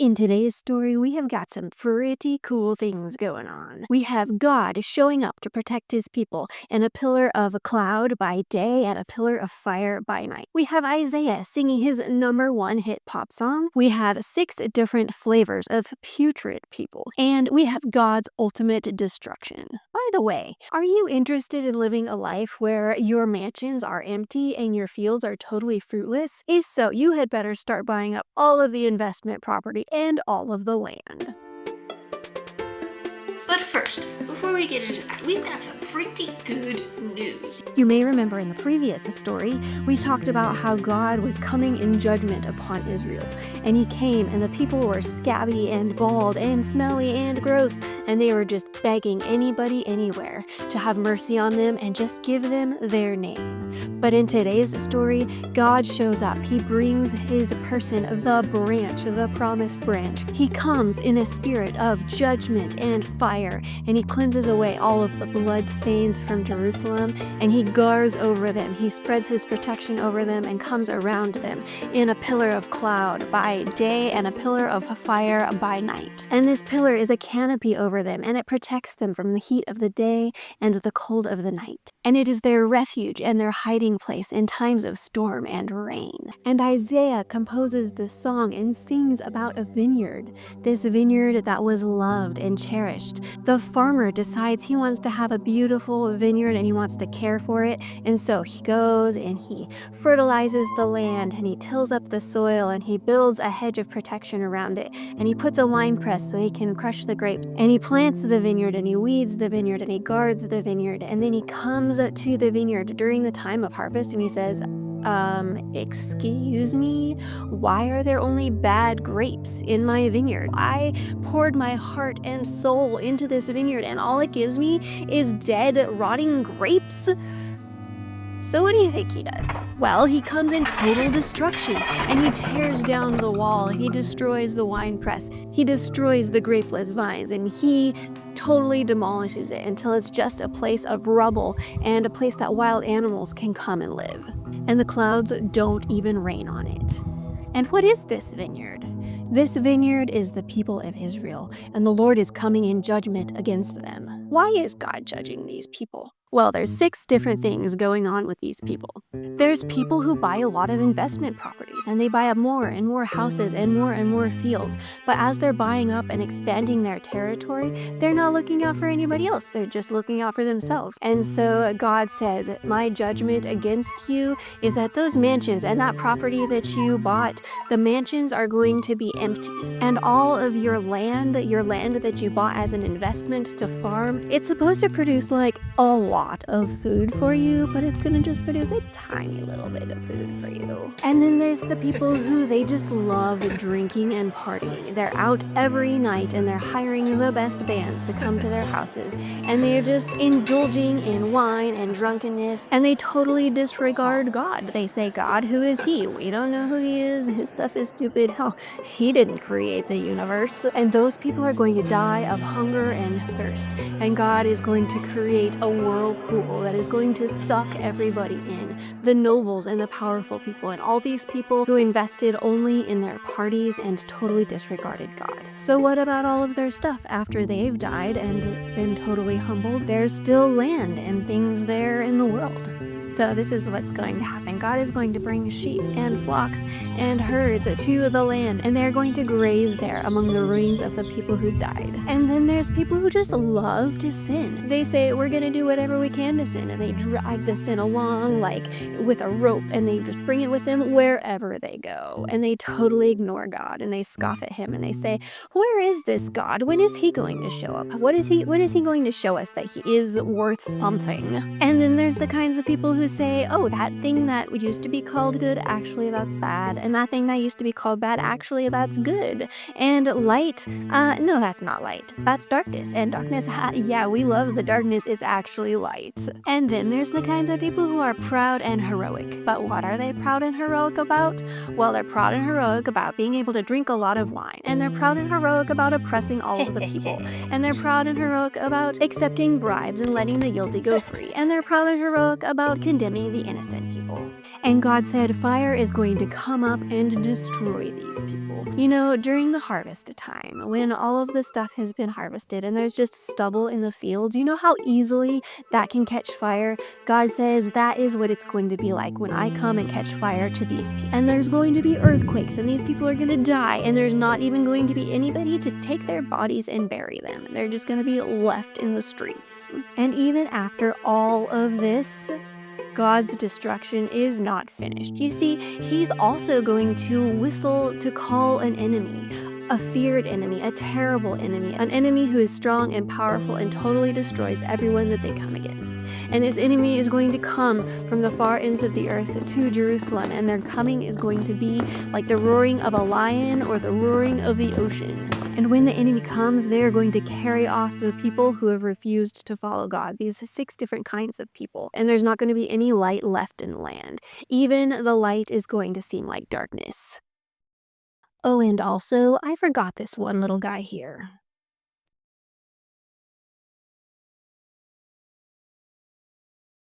In today's story, we have got some pretty cool things going on. We have God showing up to protect his people in a pillar of a cloud by day and a pillar of fire by night. We have Isaiah singing his #1 hit pop song. We have 6 different flavors of putrid people. And we have God's ultimate destruction. By the way, are you interested in living a life where your mansions are empty and your fields are totally fruitless? If so, you had better start buying up all of the investment property and all of the land. But first, before we get into that, we've got some pretty good news. You may remember in the previous story, we talked about how God was coming in judgment upon Israel. And he came, and the people were scabby and bald and smelly and gross, and they were just begging anybody anywhere to have mercy on them and just give them their name. But in today's story, God shows up. He brings his person, the branch, the promised branch. He comes in a spirit of judgment and fire, and he cleanses away all of the blood stains from Jerusalem, and he guards over them. He spreads his protection over them and comes around them in a pillar of cloud by day and a pillar of fire by night. And this pillar is a canopy over them, and it protects them from the heat of the day and the cold of the night. And it is their refuge and their hiding place in times of storm and rain. And Isaiah composes this song and sings about a vineyard, this vineyard that was loved and cherished. The farmer decides he wants to have a beautiful vineyard and he wants to care for it, and so he goes and he fertilizes the land and he tills up the soil and he builds a hedge of protection around it, and he puts a wine press so he can crush the grapes, and he plants the vineyard and he weeds the vineyard and he guards the vineyard, and then he comes to the vineyard during the time of harvest and he says, excuse me, why are there only bad grapes in my vineyard? I poured my heart and soul into this vineyard and all it gives me is dead, rotting grapes? So what do you think he does? Well, he comes in total destruction and he tears down the wall, he destroys the wine press, he destroys the grapeless vines, and he totally demolishes it until it's just a place of rubble and a place that wild animals can come and live. And the clouds don't even rain on it. And what is this vineyard? This vineyard is the people of Israel, and the Lord is coming in judgment against them. Why is God judging these people? Well, there's 6 different things going on with these people. There's people who buy a lot of investment properties, and they buy up more and more houses and more fields. But as they're buying up and expanding their territory, they're not looking out for anybody else. They're just looking out for themselves. And so God says, my judgment against you is that those mansions and that property that you bought, the mansions are going to be empty. And all of your land that you bought as an investment to farm, it's supposed to produce like a lot of food for you, but it's gonna just produce a tiny little bit of food for you. And then there's the people who they just love drinking and partying. They're out every night and they're hiring the best bands to come to their houses, and they're just indulging in wine and drunkenness, and they totally disregard God. They say, God, who is he? We don't know who he is. His stuff is stupid. Oh, he didn't create the universe. And those people are going to die of hunger and thirst, and God is going to create a whirlpool that is going to suck everybody in, the nobles and the powerful people and all these people who invested only in their parties and totally disregarded God. So what about all of their stuff after they've died and been totally humbled? There's still land and things there in the world. So this is what's going to happen. God is going to bring sheep and flocks and herds to the land, and they're going to graze there among the ruins of the people who died. And then there's people who just love to sin. They say, we're going to do whatever we can to sin, and they drag the sin along like with a rope, and they just bring it with them wherever they go. And they totally ignore God, and they scoff at him, and they say, where is this God? When is he going to show up? When is he going to show us that he is worth something? And then there's the kinds of people who say, oh, that thing that used to be called good, actually that's bad, and that thing that used to be called bad, actually that's good. And light, no, that's not light, that's darkness. And darkness, yeah, we love the darkness, it's actually light. And then there's the kinds of people who are proud and heroic. But what are they proud and heroic about? Well, they're proud and heroic about being able to drink a lot of wine, and they're proud and heroic about oppressing all of the people, and they're proud and heroic about accepting bribes and letting the guilty go free, and they're proud and heroic about condemning the innocent people. And God said fire is going to come up and destroy these people. You know, during the harvest time, when all of the stuff has been harvested and there's just stubble in the fields, you know how easily that can catch fire? God says that is what it's going to be like when I come and catch fire to these people. And there's going to be earthquakes, and these people are going to die, and there's not even going to be anybody to take their bodies and bury them. They're just going to be left in the streets. And even after all of this, God's destruction is not finished. You see, he's also going to whistle to call an enemy, a feared enemy, a terrible enemy, an enemy who is strong and powerful and totally destroys everyone that they come against. And this enemy is going to come from the far ends of the earth to Jerusalem, and their coming is going to be like the roaring of a lion or the roaring of the ocean. And when the enemy comes, they are going to carry off the people who have refused to follow God, these 6 different kinds of people. And there's not going to be any light left in the land. Even the light is going to seem like darkness. Oh, and also, I forgot this one little guy here.